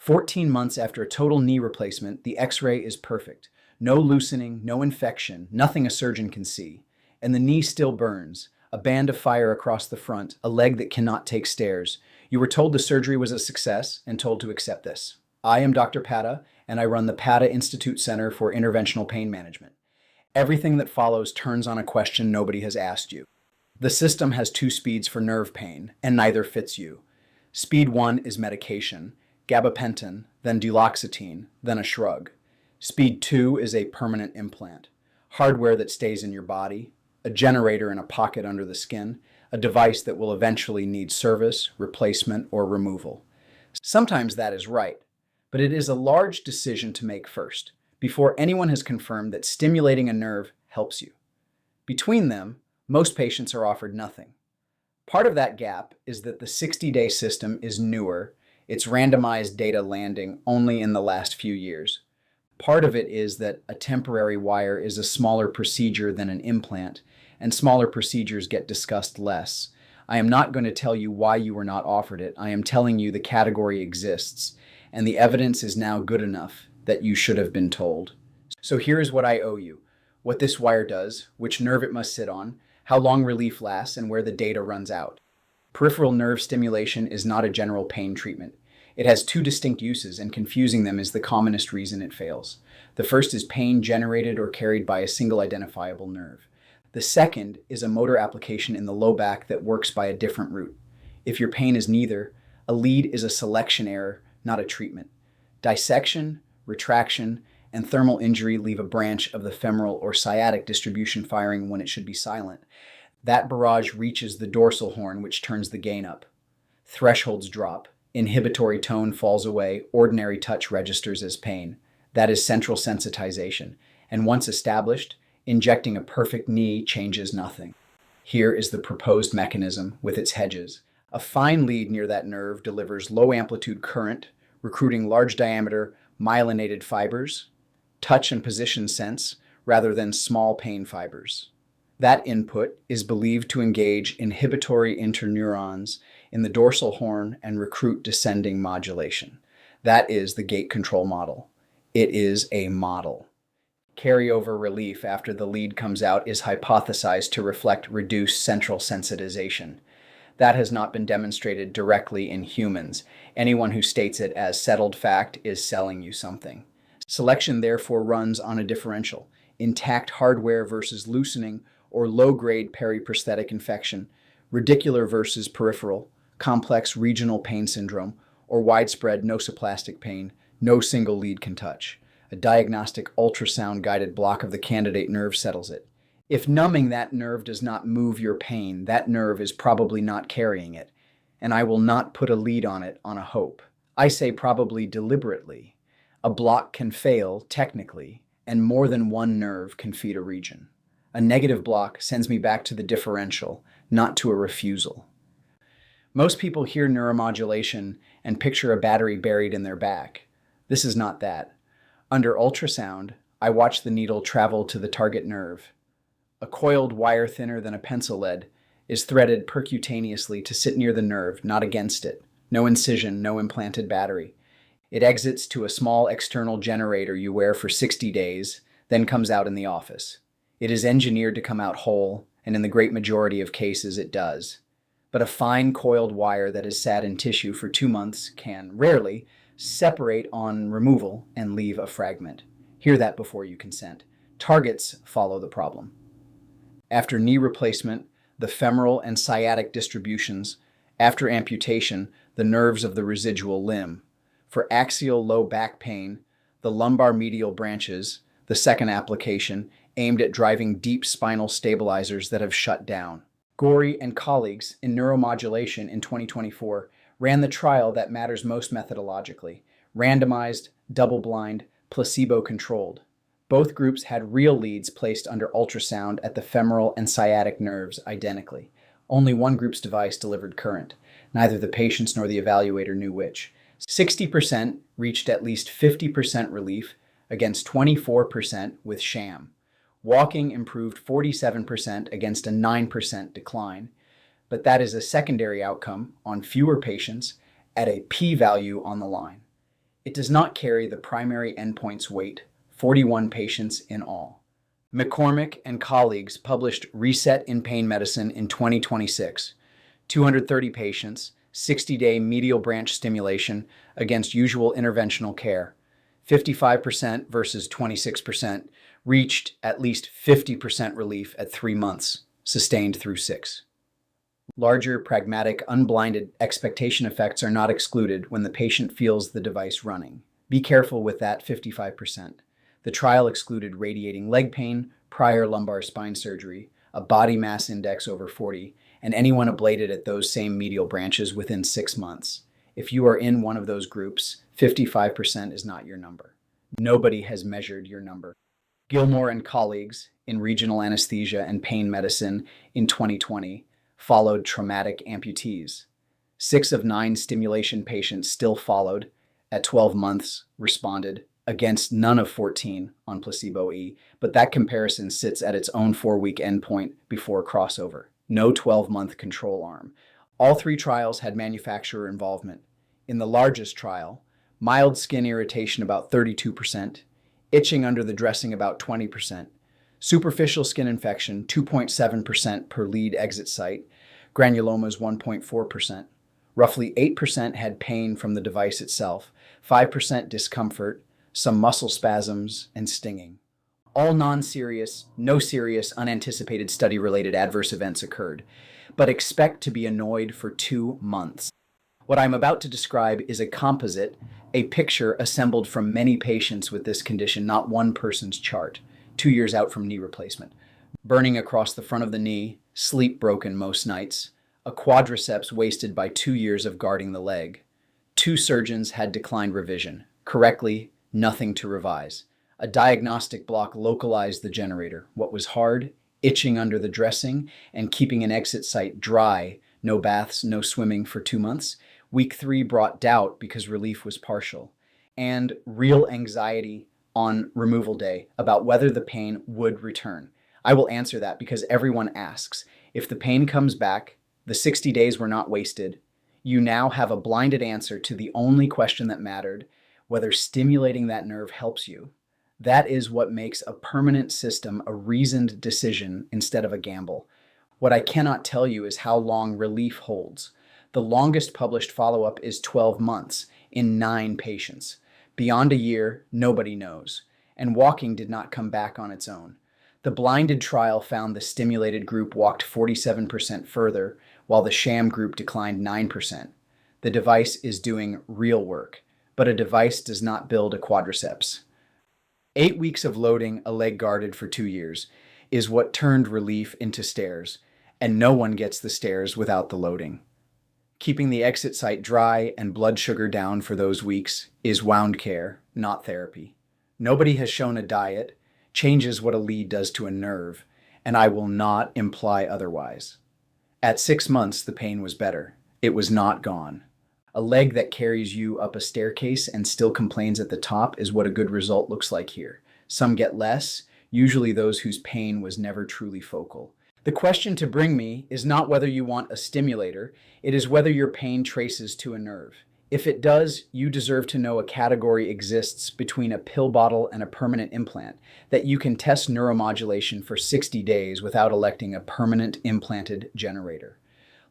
14 months after a total knee replacement, the x-ray is perfect. No loosening, no infection, nothing a surgeon can see. And the knee still burns, a band of fire across the front, a leg that cannot take stairs. You were told the surgery was a success and told to accept this. I am Dr. Padda, and I run the Padda Institute Center for Interventional Pain Management. Everything that follows turns on a question nobody has asked you. The system has two speeds for nerve pain, and neither fits you. Speed 1 is medication, gabapentin, then duloxetine, then a shrug. Speed 2 is a permanent implant, hardware that stays in your body, a generator in a pocket under the skin, a device that will eventually need service, replacement, or removal. Sometimes that is right, but it is a large decision to make first, before anyone has confirmed that stimulating a nerve helps you. Between them, most patients are offered nothing. Part of that gap is that the 60-day system is newer, its randomized data landing only in the last few years. Part of it is that a temporary wire is a smaller procedure than an implant, and smaller procedures get discussed less. I am not going to tell you why you were not offered it. I am telling you the category exists, and the evidence is now good enough that you should have been told. So here is what I owe you: what this wire does, which nerve it must sit on, how long relief lasts, and where the data runs out. Peripheral nerve stimulation is not a general pain treatment. It has two distinct uses, and confusing them is the commonest reason it fails. The first is pain generated or carried by a single identifiable nerve. The second is a motor application in the low back that works by a different route. If your pain is neither, a lead is a selection error, not a treatment. Dissection, retraction, and thermal injury leave a branch of the femoral or sciatic distribution firing when it should be silent. That barrage reaches the dorsal horn, which turns the gain up. Thresholds drop. Inhibitory tone falls away. Ordinary touch registers as pain. That is central sensitization. And once established, injecting a perfect knee changes nothing. Here is the proposed mechanism with its hedges. A fine lead near that nerve delivers low amplitude current, recruiting large diameter myelinated fibers, touch and position sense, rather than small pain fibers. That input is believed to engage inhibitory interneurons in the dorsal horn and recruit descending modulation. That is the gate control model. It is a model. Carryover relief after the lead comes out is hypothesized to reflect reduced central sensitization. That has not been demonstrated directly in humans. Anyone who states it as settled fact is selling you something. Selection therefore runs on a differential: intact hardware versus loosening, or low-grade periprosthetic infection, radicular versus peripheral, complex regional pain syndrome, or widespread nociplastic pain no single lead can touch. A diagnostic ultrasound-guided block of the candidate nerve settles it. If numbing that nerve does not move your pain, that nerve is probably not carrying it, and I will not put a lead on it on a hope. I say probably deliberately. A block can fail, technically, and more than one nerve can feed a region. A negative block sends me back to the differential, not to a refusal. Most people hear neuromodulation and picture a battery buried in their back. This is not that. Under ultrasound, I watch the needle travel to the target nerve. A coiled wire thinner than a pencil lead is threaded percutaneously to sit near the nerve, not against it. No incision, no implanted battery. It exits to a small external generator you wear for 60 days, then comes out in the office. It is engineered to come out whole, and in the great majority of cases it does. But a fine coiled wire that has sat in tissue for 2 months can, rarely, separate on removal and leave a fragment. Hear that before you consent. Targets follow the problem. After knee replacement, the femoral and sciatic distributions. After amputation, the nerves of the residual limb. For axial low back pain, the lumbar medial branches, the second application, aimed at driving deep spinal stabilizers that have shut down. Gorey and colleagues in neuromodulation in 2024 ran the trial that matters most methodologically: randomized, double-blind, placebo-controlled. Both groups had real leads placed under ultrasound at the femoral and sciatic nerves identically. Only one group's device delivered current. Neither the patients nor the evaluator knew which. 60% reached at least 50% relief against 24% with sham. Walking improved 47% against a 9% decline, but that is a secondary outcome on fewer patients at a p-value on the line. It does not carry the primary endpoint's weight, 41 patients in all. McCormick and colleagues published Reset in Pain Medicine in 2026, 230 patients, 60-day medial branch stimulation against usual interventional care. 55% versus 26% reached at least 50% relief at 3 months, sustained through 6. Larger, pragmatic, unblinded expectation effects are not excluded when the patient feels the device running. Be careful with that 55%. The trial excluded radiating leg pain, prior lumbar spine surgery, a body mass index over 40, and anyone ablated at those same medial branches within 6 months. If you are in one of those groups, 55% is not your number. Nobody has measured your number. Gilmore and colleagues in regional anesthesia and pain medicine in 2020 followed traumatic amputees. 6 of 9 stimulation patients still followed at 12 months responded against none of 14 on placebo E, but that comparison sits at its own 4-week endpoint before crossover. No 12-month control arm. All 3 trials had manufacturer involvement. In the largest trial, mild skin irritation about 32%, itching under the dressing about 20%, superficial skin infection 2.7% per lead exit site, granulomas 1.4%. Roughly 8% had pain from the device itself, 5% discomfort, some muscle spasms, and stinging. All non-serious, no serious, unanticipated study-related adverse events occurred, but expect to be annoyed for 2 months. What I'm about to describe is a composite, a picture assembled from many patients with this condition, not one person's chart, 2 years out from knee replacement. Burning across the front of the knee, sleep broken most nights, a quadriceps wasted by 2 years of guarding the leg. 2 surgeons had declined revision. Correctly, nothing to revise. A diagnostic block localized the generator. What was hard? Itching under the dressing and keeping an exit site dry. No baths, no swimming for 2 months. Week 3 brought doubt because relief was partial. And real anxiety on removal day about whether the pain would return. I will answer that because everyone asks. If the pain comes back, the 60 days were not wasted. You now have a blinded answer to the only question that mattered, whether stimulating that nerve helps you. That is what makes a permanent system a reasoned decision instead of a gamble. What I cannot tell you is how long relief holds. The longest published follow-up is 12 months in 9 patients. Beyond a year, nobody knows. And walking did not come back on its own. The blinded trial found the stimulated group walked 47% further, while the sham group declined 9%. The device is doing real work, but a device does not build a quadriceps. 8 weeks of loading a leg guarded for 2 years is what turned relief into stairs, and no one gets the stairs without the loading. Keeping the exit site dry and blood sugar down for those weeks is wound care, not therapy. Nobody has shown a diet changes what a lead does to a nerve, and I will not imply otherwise. At 6 months, the pain was better. It was not gone. A leg that carries you up a staircase and still complains at the top is what a good result looks like here. Some get less, usually those whose pain was never truly focal. The question to bring me is not whether you want a stimulator, it is whether your pain traces to a nerve. If it does, you deserve to know a category exists between a pill bottle and a permanent implant, that you can test neuromodulation for 60 days without electing a permanent implanted generator.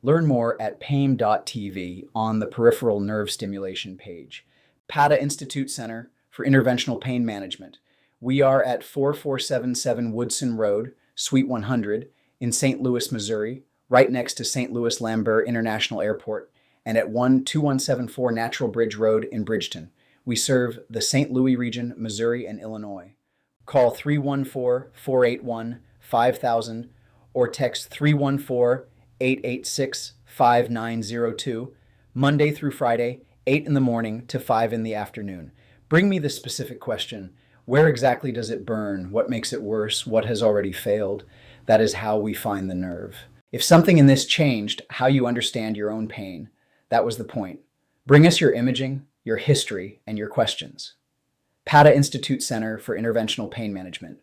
Learn more at PAIM.tv on the Peripheral Nerve Stimulation page. Padda Institute Center for Interventional Pain Management. We are at 4477 Woodson Road, Suite 100 in St. Louis, Missouri, right next to St. Louis Lambert International Airport, and at 12174 Natural Bridge Road in Bridgeton. We serve the St. Louis region, Missouri, and Illinois. Call 314-481-5000 or text 314-886-5902, Monday through Friday, 8 in the morning to 5 in the afternoon. Bring me the specific question. Where exactly does it burn? What makes it worse? What has already failed? That is how we find the nerve. If something in this changed how you understand your own pain, that was the point. Bring us your imaging, your history, and your questions. Padda Institute Center for Interventional Pain Management.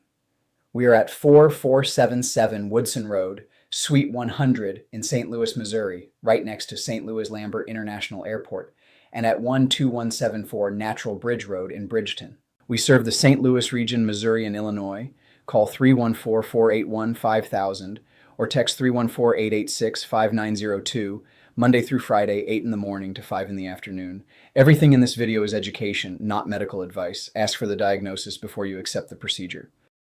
We are at 4477 Woodson Road, Suite 100 in St. Louis, Missouri, right next to St. Louis Lambert International Airport, and at 12174 Natural Bridge Road in Bridgeton. We serve the St. Louis region, Missouri, and Illinois. Call 314-481-5000 or text 314-886-5902, Monday through Friday, 8 in the morning to 5 in the afternoon. Everything in this video is education, not medical advice. Ask for the diagnosis before you accept the procedure.